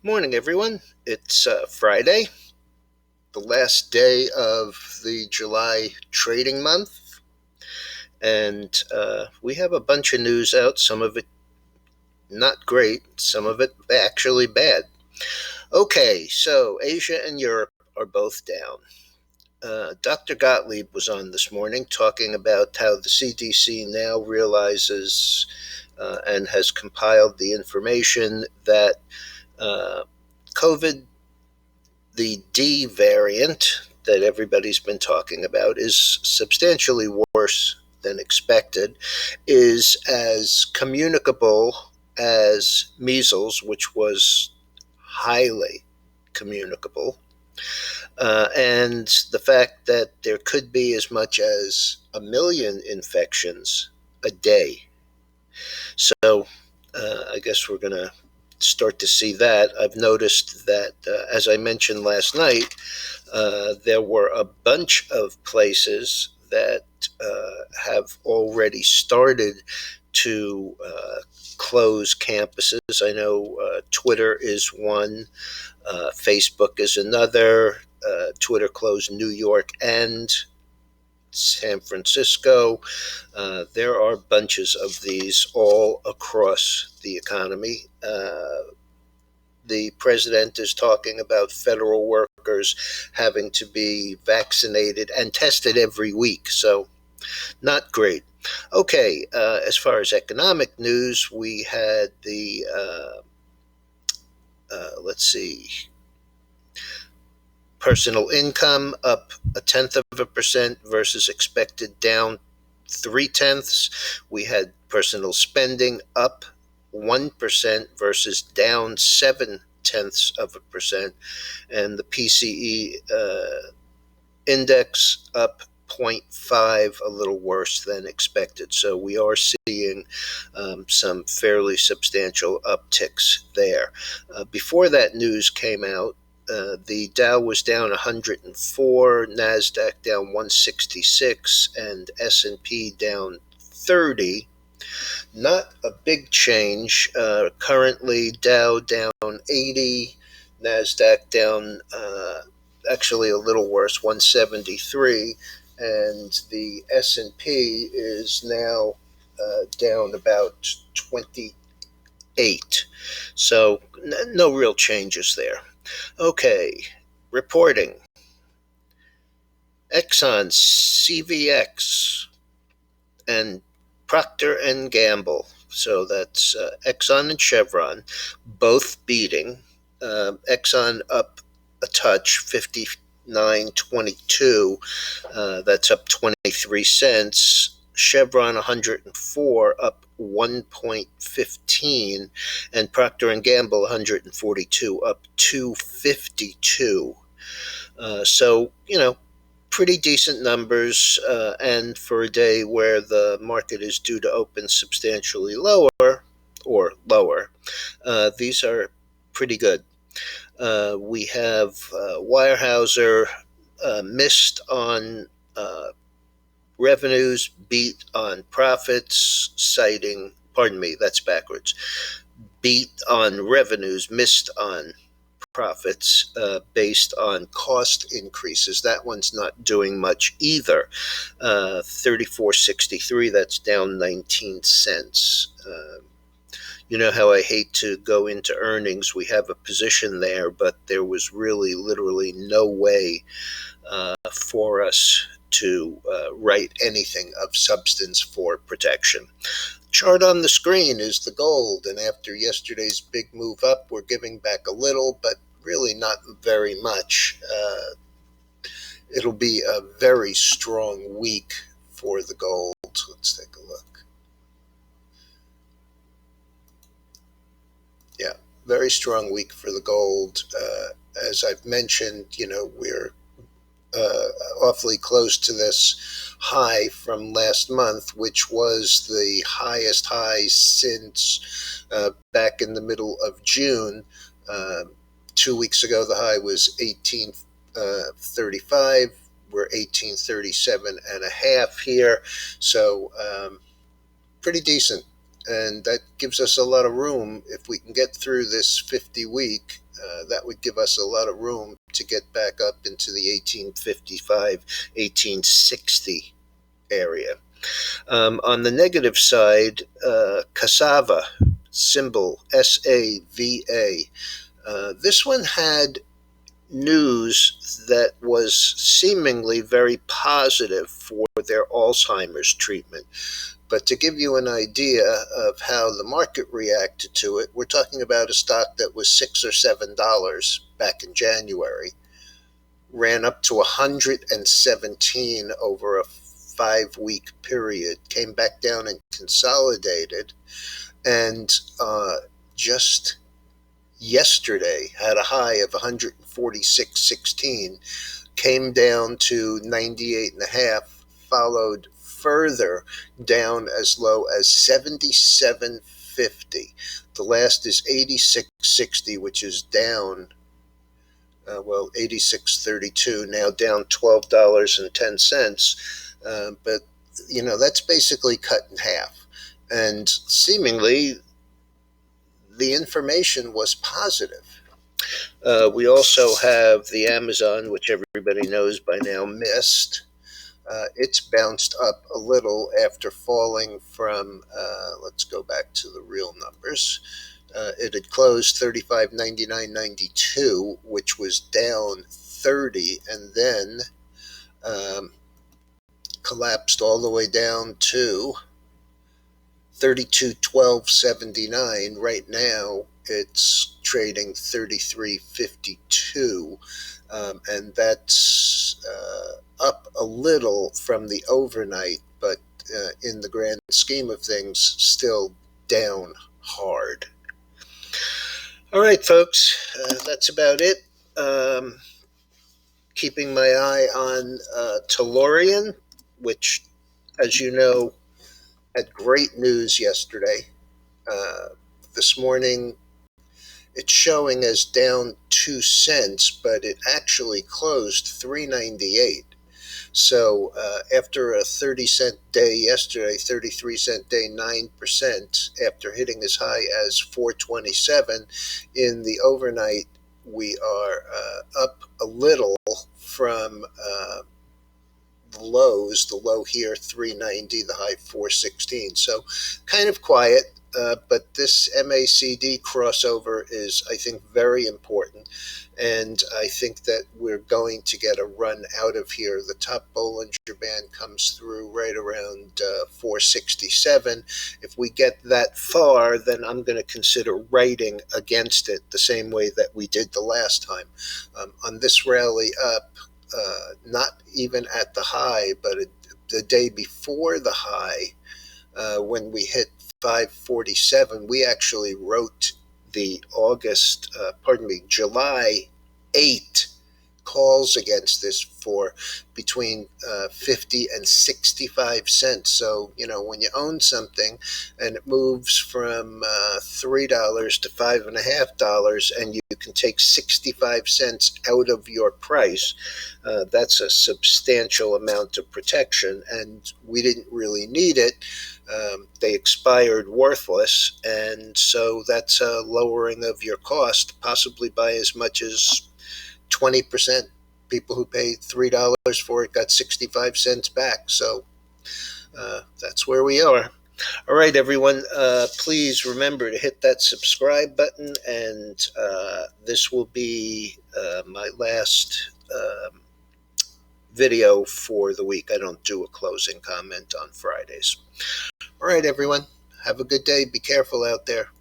Morning, everyone. It's Friday, the last day of the July trading month, and we have a bunch of news out, some of it not great, some of it actually bad. Okay, so Asia and Europe are both down. Dr. Gottlieb was on this morning talking about how the CDC now realizes and has compiled the information that COVID, the D variant that everybody's been talking about, is substantially worse than expected, is as communicable as measles, which was highly communicable, and the fact that there could be as much as 1 million infections a day. So I guess we're going to start to see that. I've noticed that, as I mentioned last night, there were a bunch of places that have already started to close campuses. I know Twitter is one, Facebook is another. Twitter closed New York and San Francisco. There are bunches of these all across the economy. The president is talking about federal workers having to be vaccinated and tested every week, so not great. Okay, as far as economic news, we had the, personal income up 0.1% versus expected down 0.3. We had personal spending up 1% versus down 0.7%, and the PCE index up 0.5, a little worse than expected. So we are seeing some fairly substantial upticks there. Before that news came out, the Dow was down 104, NASDAQ down 166, and S&P down 30. Not a big change. Currently, Dow down 80, NASDAQ down actually a little worse, 173, and the S&P is now down about 28. So no real changes there. Okay, reporting. Exxon, CVX, and Procter & Gamble, so that's Exxon and Chevron, both beating. Exxon up a touch, 59.22, that's up 23 cents. Chevron 104, up 1.15, and Procter & Gamble 142, up 252. So, pretty decent numbers, and for a day where the market is due to open substantially lower, these are pretty good. We have Weyerhaeuser missed on revenues, beat on profits, beat on revenues, missed on profits based on cost increases. That one's not doing much either. 34.63, that's down 19 cents. You know how I hate to go into earnings. We have a position there, but there was really literally no way for us to write anything of substance for protection. Chart on the screen is the gold, and after yesterday's big move up, we're giving back a little, but really not very much. It'll be a very strong week for the gold. Let's take a look. Yeah, very strong week for the gold. As I've mentioned, we're awfully close to this high from last month, which was the highest high since back in the middle of June. 2 weeks ago, the high was 1835. We're 1837.5 here, so pretty decent. And that gives us a lot of room. If we can get through this 50-week, That would give us a lot of room to get back up into the 1855, 1860 area. On the negative side, cassava, symbol SAVA. This one had news that was seemingly very positive for their Alzheimer's treatment. But to give you an idea of how the market reacted to it, we're talking about a stock that was $6 or $7 back in January, ran up to 117 over a 5-week period, came back down and consolidated, and just yesterday had a high of 146.16, came down to 98.5, followed further down as low as 77.50. The last is 86.60, which is down, 86.32, now down $12.10. But, that's basically cut in half. And seemingly, the information was positive. We also have the Amazon, which everybody knows by now, missed. It's bounced up a little after falling from, let's go back to the real numbers. It had closed 35.99.92, which was down 30, and then collapsed all the way down to 32.12.79. Right now, it's trading 33.52, and that's up a little from the overnight, but in the grand scheme of things, still down hard. All right, folks, that's about it. Keeping my eye on Tellurian, which, as you know, had great news yesterday. This morning, it's showing as down 2 cents, but it actually closed 3.98. So after a 30-cent day yesterday, 33-cent day, 9%, after hitting as high as 4.27 in the overnight, we are up a little from the lows. The low here, 3.90, the high 4.16. So kind of quiet. But this MACD crossover is, I think, very important. And I think that we're going to get a run out of here. The top Bollinger Band comes through right around 467. If we get that far, then I'm going to consider writing against it the same way that we did the last time. On this rally up, not even at the high, but the day before the high, when we hit 547, we actually wrote the July 8 calls against this for between 50 and 65 cents. So, when you own something and it moves from $3 to $5.50 and you can take 65 cents out of your price, that's a substantial amount of protection, and we didn't really need it. They expired worthless, and so that's a lowering of your cost, possibly by as much as 20%. People who paid $3 for it got 65 cents back. So that's where we are. All right, everyone, please remember to hit that subscribe button, and this will be my last video for the week. I don't do a closing comment on Fridays. All right, everyone, have a good day. Be careful out there.